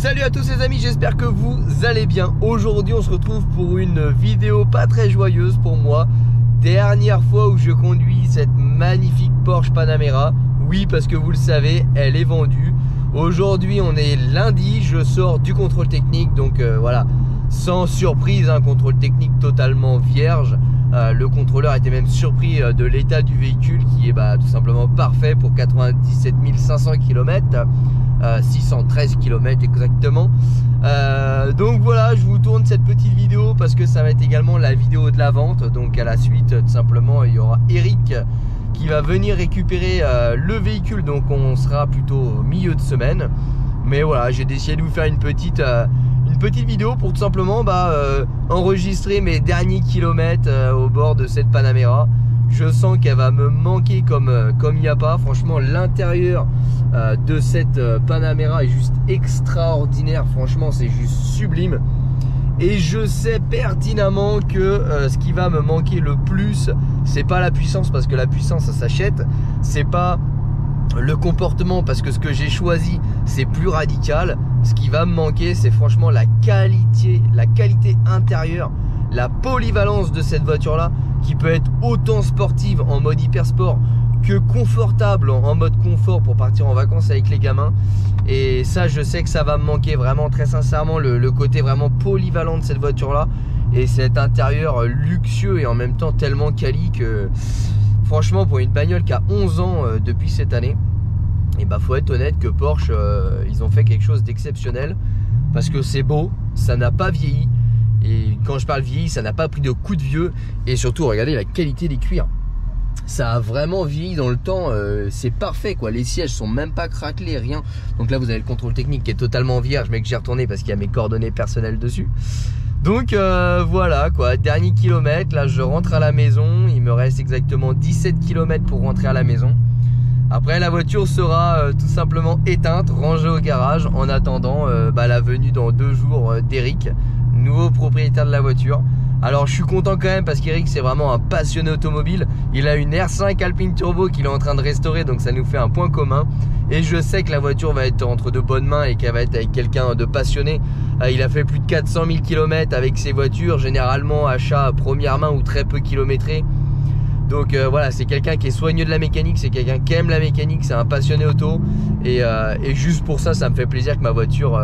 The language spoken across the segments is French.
Salut à tous les amis, j'espère que vous allez bien. Aujourd'hui on se retrouve pour une vidéo pas très joyeuse pour moi. Dernière fois où je conduis cette magnifique Porsche Panamera. Oui, parce que vous le savez, elle est vendue. Aujourd'hui on est lundi, je sors du contrôle technique. Donc voilà, sans surprise, un contrôle technique totalement vierge. Le contrôleur était même surpris de l'état du véhicule qui est tout simplement parfait pour 97 500 km. 613 km exactement. Donc voilà, je vous tourne cette petite vidéo parce que ça va être également la vidéo de la vente. Donc à la suite, tout simplement, il y aura Eric qui va venir récupérer le véhicule. Donc on sera plutôt au milieu de semaine. Mais voilà, j'ai décidé de vous faire une petite vidéo pour tout simplement enregistrer mes derniers kilomètres au bord de cette Panamera. Je sens qu'elle va me manquer comme il n'y a pas. Franchement, l'intérieur de cette Panamera est juste extraordinaire. Franchement, c'est juste sublime. Et je sais pertinemment que ce qui va me manquer le plus, c'est pas la puissance, parce que la puissance ça s'achète. C'est pas le comportement, parce que ce que j'ai choisi c'est plus radical. Ce qui va me manquer, c'est franchement la qualité intérieure, la polyvalence de cette voiture là, qui peut être autant sportive en mode hyper sport que confortable en mode confort pour partir en vacances avec les gamins. Et ça, je sais que ça va me manquer vraiment, très sincèrement, le côté vraiment polyvalent de cette voiture là, et cet intérieur luxueux et en même temps tellement quali que franchement, pour une bagnole qui a 11 ans depuis cette année, et faut être honnête que Porsche ils ont fait quelque chose d'exceptionnel, parce que c'est beau, ça n'a pas vieilli. Et quand je parle vieilli, ça n'a pas pris de coup de vieux. Et surtout, regardez la qualité des cuirs. Ça a vraiment vieilli dans le temps. C'est parfait quoi. Les sièges sont même pas craquelés, rien. Donc là, vous avez le contrôle technique qui est totalement vierge, mais que j'ai retourné parce qu'il y a mes coordonnées personnelles dessus. Donc voilà quoi. Dernier kilomètre. Là, je rentre à la maison. Il me reste exactement 17 km pour rentrer à la maison. Après, la voiture sera tout simplement éteinte, rangée au garage, en attendant la venue dans 2 jours d'Eric, nouveau propriétaire de la voiture. Alors je suis content quand même, parce qu'Eric c'est vraiment un passionné automobile. Il a une R5 Alpine Turbo qu'il est en train de restaurer, donc ça nous fait un point commun. Et je sais que la voiture va être entre de bonnes mains et qu'elle va être avec quelqu'un de passionné. Il a fait plus de 400 000 km avec ses voitures, généralement achat première main ou très peu kilométré. Donc voilà, c'est quelqu'un qui est soigneux de la mécanique, c'est quelqu'un qui aime la mécanique, c'est un passionné auto. Et juste pour ça, ça me fait plaisir que ma voiture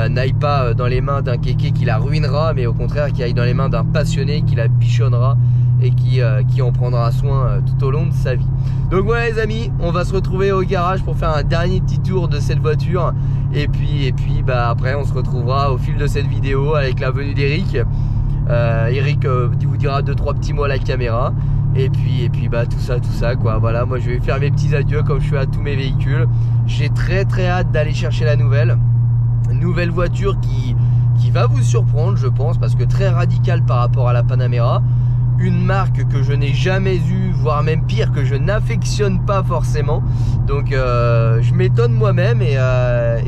n'aille pas dans les mains d'un kéké qui la ruinera, mais au contraire qui aille dans les mains d'un passionné qui la bichonnera et qui en prendra soin tout au long de sa vie. Donc voilà les amis, on va se retrouver au garage pour faire un dernier petit tour de cette voiture. Et puis après on se retrouvera au fil de cette vidéo avec la venue d'Eric. Eric vous dira 2-3 petits mots à la caméra. Et puis tout ça quoi. Voilà, moi je vais faire mes petits adieux comme je fais à tous mes véhicules. J'ai très hâte d'aller chercher la nouvelle voiture qui va vous surprendre, je pense, parce que très radicale par rapport à la Panamera. Une marque que je n'ai jamais eue, voire même pire, que je n'affectionne pas forcément. Donc je m'étonne moi-même et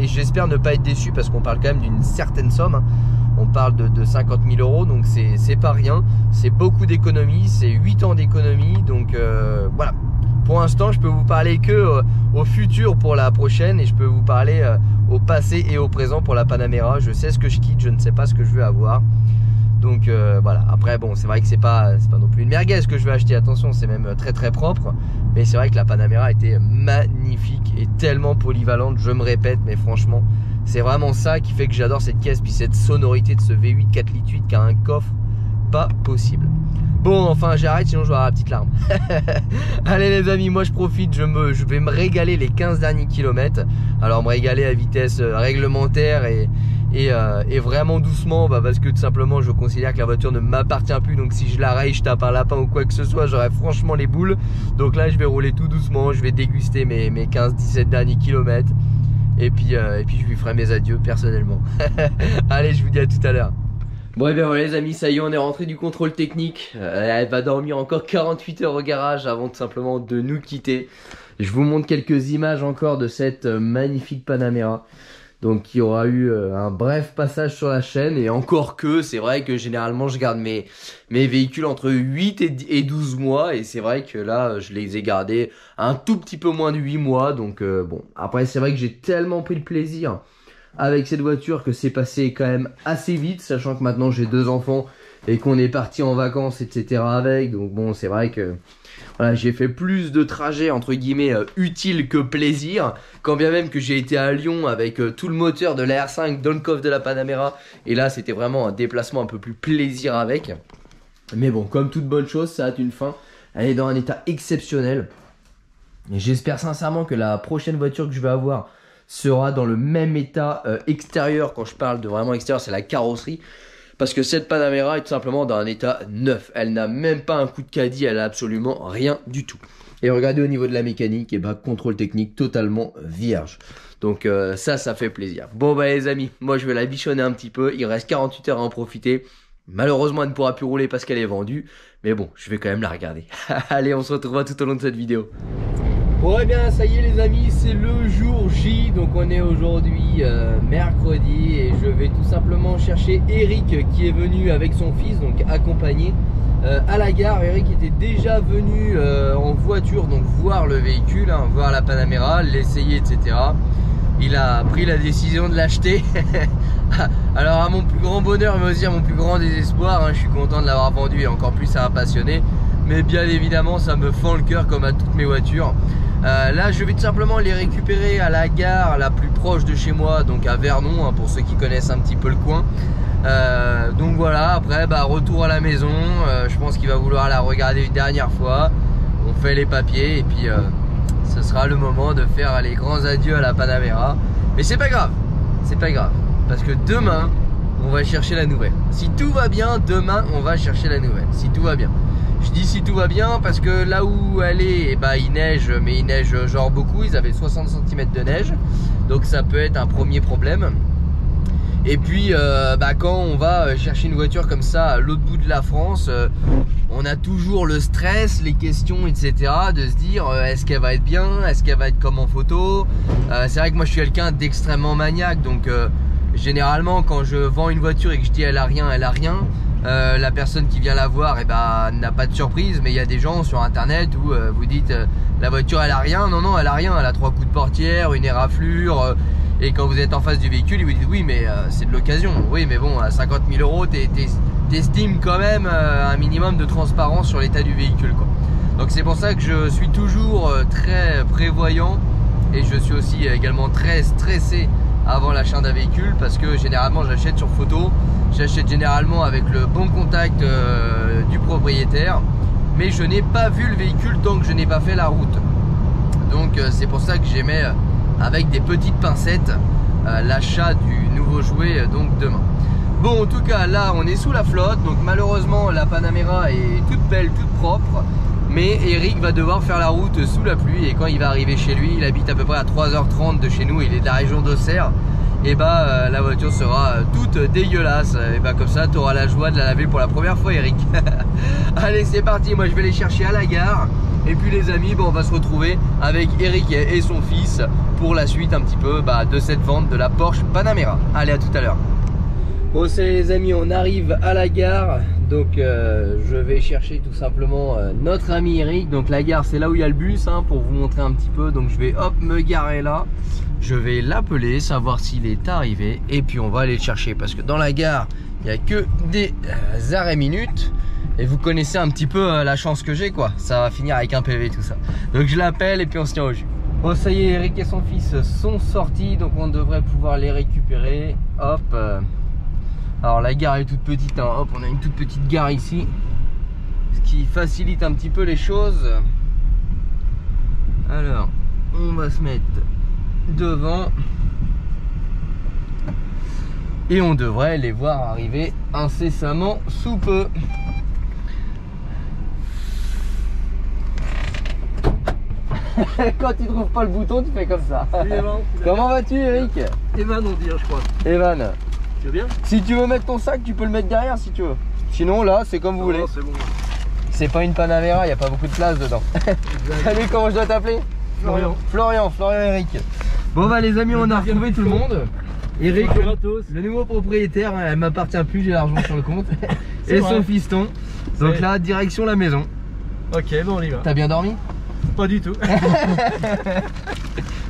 j'espère ne pas être déçu, parce qu'on parle quand même d'une certaine somme, hein. On parle de 50 000 euros, donc c'est pas rien. C'est beaucoup d'économies, c'est 8 ans d'économie. Donc voilà, pour l'instant je peux vous parler que au futur pour la prochaine, et je peux vous parler au passé et au présent pour la Panamera. Je sais ce que je quitte, je ne sais pas ce que je veux avoir. Donc voilà, après bon, c'est vrai que c'est pas non plus une merguez que je vais acheter, attention, c'est même très propre. Mais c'est vrai que la Panamera était magnifique et tellement polyvalente, je me répète, mais franchement c'est vraiment ça qui fait que j'adore cette caisse. Puis cette sonorité de ce V8 4 litres 8 qui a un coffre pas possible. Bon, enfin j'arrête, sinon je vais avoir la petite larme. Allez les amis, moi je profite, je vais me régaler les 15 derniers kilomètres. Alors me régaler à vitesse réglementaire et vraiment doucement, parce que tout simplement je considère que la voiture ne m'appartient plus. Donc si je la raye, je tape un lapin ou quoi que ce soit, j'aurais franchement les boules. Donc là je vais rouler tout doucement, je vais déguster mes 15-17 derniers kilomètres. Et puis je lui ferai mes adieux personnellement. Allez, je vous dis à tout à l'heure. Bon et bien voilà les amis, ça y est, on est rentré du contrôle technique. Elle va dormir encore 48 heures au garage avant tout simplement de nous quitter. Je vous montre quelques images encore de cette magnifique Panamera. Donc qui aura eu un bref passage sur la chaîne. Et encore que, c'est vrai que généralement je garde mes véhicules entre 8 et 12 mois. Et c'est vrai que là, je les ai gardés un tout petit peu moins de 8 mois. Donc bon, après c'est vrai que j'ai tellement pris le plaisir avec cette voiture que c'est passé quand même assez vite, sachant que maintenant j'ai 2 enfants et qu'on est parti en vacances, etc. avec. Donc bon, c'est vrai que voilà, j'ai fait plus de trajets entre guillemets utiles que plaisir. Quand bien même que j'ai été à Lyon avec tout le moteur de la R5 dans le coffre de la Panamera. Et là, c'était vraiment un déplacement un peu plus plaisir avec. Mais bon, comme toute bonne chose, ça a une fin. Elle est dans un état exceptionnel. Et j'espère sincèrement que la prochaine voiture que je vais avoir sera dans le même état extérieur. Quand je parle de vraiment extérieur, c'est la carrosserie. Parce que cette Panamera est tout simplement dans un état neuf. Elle n'a même pas un coup de caddie, elle a absolument rien du tout. Et regardez au niveau de la mécanique, et bah contrôle technique totalement vierge. Donc ça fait plaisir. Bon bah les amis, moi je vais la bichonner un petit peu. Il reste 48 heures à en profiter. Malheureusement elle ne pourra plus rouler parce qu'elle est vendue. Mais bon, je vais quand même la regarder. Allez, on se retrouvera tout au long de cette vidéo. Bon et bien ça y est les amis, c'est le jour J. Donc on est aujourd'hui mercredi. Et je vais tout simplement chercher Eric qui est venu avec son fils, donc accompagné à la gare. Eric était déjà venu en voiture, donc voir le véhicule, hein, voir la Panamera, l'essayer, etc. Il a pris la décision de l'acheter. Alors à mon plus grand bonheur, mais aussi à mon plus grand désespoir, hein, je suis content de l'avoir vendu et encore plus ça m'a passionné. Mais bien évidemment ça me fend le cœur comme à toutes mes voitures. Là je vais tout simplement les récupérer à la gare la plus proche de chez moi, donc à Vernon, hein, pour ceux qui connaissent un petit peu le coin. Donc voilà, après bah, retour à la maison. Je pense qu'il va vouloir la regarder une dernière fois. On fait les papiers et puis ce sera le moment de faire les grands adieux à la Panamera. Mais c'est pas grave, parce que demain on va chercher la nouvelle. Si tout va bien, demain on va chercher la nouvelle, si tout va bien. Je dis si tout va bien parce que là où elle est, bah, il neige, mais il neige genre beaucoup. Ils avaient 60 cm de neige, donc ça peut être un premier problème. Et puis bah, quand on va chercher une voiture comme ça à l'autre bout de la France, on a toujours le stress, les questions, etc. de se dire est-ce qu'elle va être bien, est-ce qu'elle va être comme en photo. C'est vrai que moi je suis quelqu'un d'extrêmement maniaque, donc généralement quand je vends une voiture et que je dis elle a rien, la personne qui vient la voir, eh ben, n'a pas de surprise. Mais il y a des gens sur internet où vous dites la voiture elle a rien. Non, elle a rien, elle a 3 coups de portière, une éraflure. Et quand vous êtes en face du véhicule, ils vous disent oui mais c'est de l'occasion. Oui mais bon, à 50 000 euros t'estimes quand même un minimum de transparence sur l'état du véhicule, quoi. Donc c'est pour ça que je suis toujours très prévoyant. Et je suis aussi également très stressé avant l'achat d'un véhicule, parce que généralement j'achète sur photo. J'achète généralement avec le bon contact du propriétaire, mais je n'ai pas vu le véhicule tant que je n'ai pas fait la route. Donc c'est pour ça que j'aimais avec des petites pincettes l'achat du nouveau jouet donc demain. Bon, en tout cas là on est sous la flotte, donc malheureusement la Panamera est toute belle, toute propre. Mais Eric va devoir faire la route sous la pluie, et quand il va arriver chez lui, il habite à peu près à 3h30 de chez nous, il est de la région d'Auxerre. Et bah la voiture sera toute dégueulasse. Et bah comme ça tu auras la joie de la laver pour la première fois, Eric. Allez c'est parti, moi je vais les chercher à la gare. Et puis les amis, bon, on va se retrouver avec Eric et son fils pour la suite un petit peu de cette vente de la Porsche Panamera. Allez, à tout à l'heure. Bon salut les amis, on arrive à la gare. Donc je vais chercher tout simplement notre ami Eric. Donc la gare c'est là où il y a le bus, hein, pour vous montrer un petit peu. Donc je vais hop me garer là. Je vais l'appeler, savoir s'il est arrivé. Et puis on va aller le chercher, parce que dans la gare il n'y a que des arrêts minutes. Et vous connaissez un petit peu la chance que j'ai, quoi. Ça va finir avec un PV tout ça. Donc je l'appelle et puis on se tient au jus. Bon ça y est, Eric et son fils sont sortis. Donc on devrait pouvoir les récupérer. Hop. Alors la gare est toute petite, hein. Hop, on a une toute petite gare ici, ce qui facilite un petit peu les choses. Alors on va se mettre devant et on devrait les voir arriver incessamment sous peu. Quand tu trouves pas le bouton, tu fais comme ça. Salut Evan. Comment vas-tu, Eric? Evan on dit, je crois. Evan. Tu veux bien? Si tu veux mettre ton sac, tu peux le mettre derrière si tu veux. Sinon là, c'est comme vous voulez. C'est bon. C'est pas une Panamera, il n'y a pas beaucoup de place dedans. Salut, comment je dois t'appeler? Florian Eric. Bon bah les amis, on a retrouvé tout le monde. Eric, le nouveau propriétaire, elle m'appartient plus, j'ai l'argent sur le compte. Et son fiston. Donc là, direction la maison. Ok, bon on y va. T'as bien dormi? Pas du tout.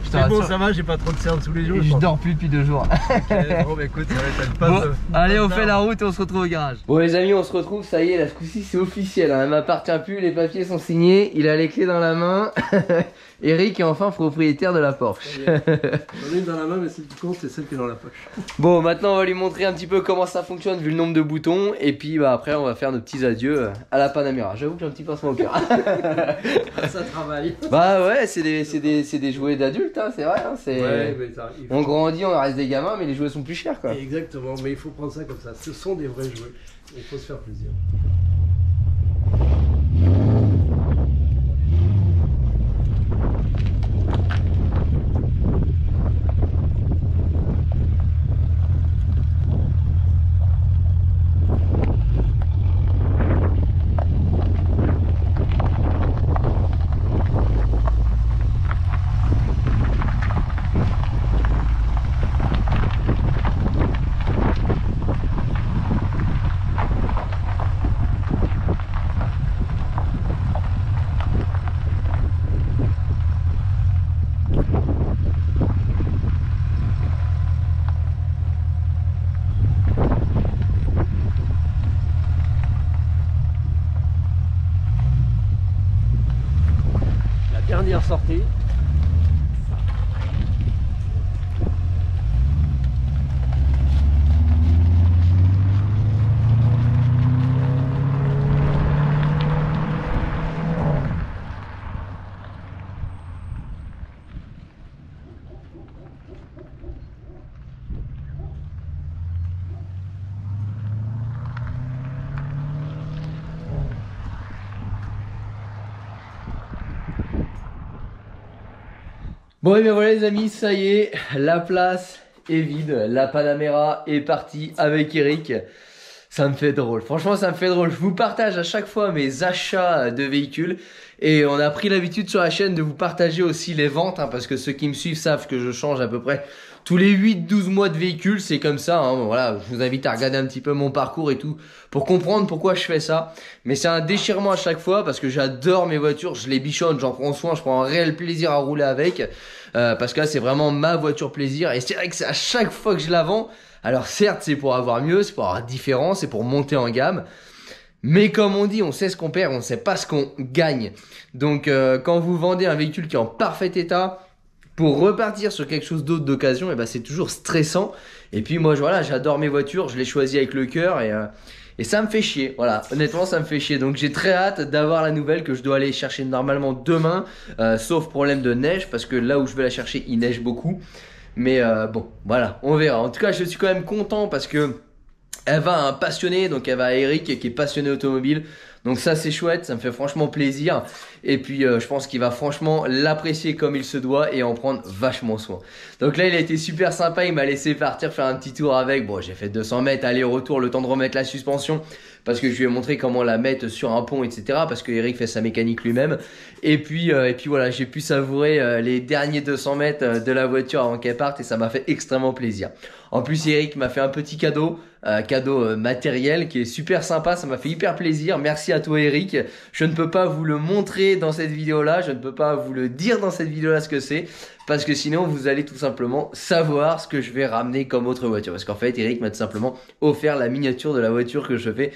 je te C'est bon, rassure. ça va, j'ai pas trop de cernes tous les jours. Je dors plus depuis 2 jours. Ok, bon, bah écoute, ça va être une passe. Bon, allez, on fait la route et on se retrouve au garage. Bon les amis, on se retrouve, ça y est, là ce coup-ci c'est officiel, hein. Elle m'appartient plus, les papiers sont signés, il a les clés dans la main. Eric est enfin propriétaire de la Porsche. J'en ai une dans la main, mais celle qui compte, c'est celle qui est dans la poche. Bon, maintenant on va lui montrer un petit peu comment ça fonctionne vu le nombre de boutons. Et puis bah, après on va faire nos petits adieux à la Panamera. J'avoue que j'ai un petit pincement au cœur. Ça travaille. Bah ouais, c'est des jouets d'adultes, hein, c'est vrai. Hein, Ouais, mais ça, on grandit, on reste des gamins, mais les jouets sont plus chers quoi. Exactement, mais il faut prendre ça comme ça. Ce sont des vrais jouets. Il faut se faire plaisir. Dernière sortie. Bon et bien voilà les amis, ça y est, la place est vide, la Panamera est partie avec Eric. Ça me fait drôle, franchement ça me fait drôle. Je vous partage à chaque fois mes achats de véhicules et on a pris l'habitude sur la chaîne de vous partager aussi les ventes, hein, parce que ceux qui me suivent savent que je change à peu près tous les 8-12 mois de véhicule, c'est comme ça, hein. Voilà, je vous invite à regarder un petit peu mon parcours et tout pour comprendre pourquoi je fais ça. Mais c'est un déchirement à chaque fois parce que j'adore mes voitures, je les bichonne, j'en prends soin, je prends un réel plaisir à rouler avec, parce que là c'est vraiment ma voiture plaisir et c'est vrai que c'est à chaque fois que je la vends. Alors certes c'est pour avoir mieux, c'est pour avoir différent, c'est pour monter en gamme. Mais comme on dit, on sait ce qu'on perd, on ne sait pas ce qu'on gagne. Donc quand vous vendez un véhicule qui est en parfait état, pour repartir sur quelque chose d'autre d'occasion, et ben c'est toujours stressant. Et puis moi, voilà, j'adore mes voitures, je les choisis avec le cœur et ça me fait chier. Voilà, honnêtement, ça me fait chier. Donc j'ai très hâte d'avoir la nouvelle que je dois aller chercher normalement demain, sauf problème de neige, parce que là où je vais la chercher, il neige beaucoup. Mais bon, voilà, on verra. En tout cas, je suis quand même content parce que elle va à un passionné, donc elle va à Eric qui est passionné automobile. Donc ça c'est chouette, ça me fait franchement plaisir. Et puis je pense qu'il va franchement l'apprécier comme il se doit et en prendre vachement soin. Donc là il a été super sympa, il m'a laissé partir faire un petit tour avec. Bon, j'ai fait 200 mètres aller-retour, le temps de remettre la suspension, parce que je lui ai montré comment la mettre sur un pont, etc. Parce que Eric fait sa mécanique lui-même. Et puis voilà, j'ai pu savourer les derniers 200 mètres de la voiture avant qu'elle parte et ça m'a fait extrêmement plaisir. En plus Eric m'a fait un petit cadeau, matériel qui est super sympa, ça m'a fait hyper plaisir. Merci à toi Eric. Je ne peux pas vous le montrer dans cette vidéo là, je ne peux pas vous le dire dans cette vidéo là ce que c'est, parce que sinon vous allez tout simplement savoir ce que je vais ramener comme autre voiture. Parce qu'en fait Eric m'a tout simplement offert la miniature de la voiture que je fais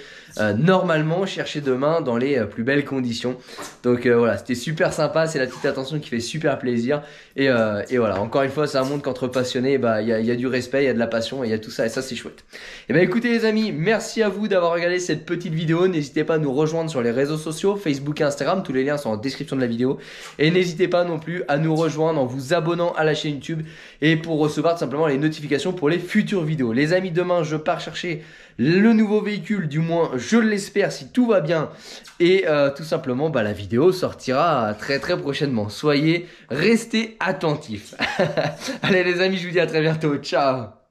normalement chercher demain dans les plus belles conditions. Donc voilà, c'était super sympa, c'est la petite attention qui fait super plaisir. Et voilà, encore une fois ça montre qu'entre passionnés, bah, y a du respect, il y a de la passion et il y a tout ça, et ça c'est chouette. Et bah écoutez les amis, merci à vous d'avoir regardé cette petite vidéo. N'hésitez pas à nous rejoindre sur les réseaux sociaux, Facebook et Instagram, tous les liens sont en description de la vidéo. Et n'hésitez pas non plus à nous rejoindre en vous abonnant à la chaîne YouTube et pour recevoir tout simplement les notifications pour les futures vidéos. Les amis, demain je pars chercher le nouveau véhicule, du moins je l'espère si tout va bien. Et tout simplement bah, la vidéo sortira très très prochainement. Restez attentifs. Allez les amis, je vous dis à très bientôt, ciao.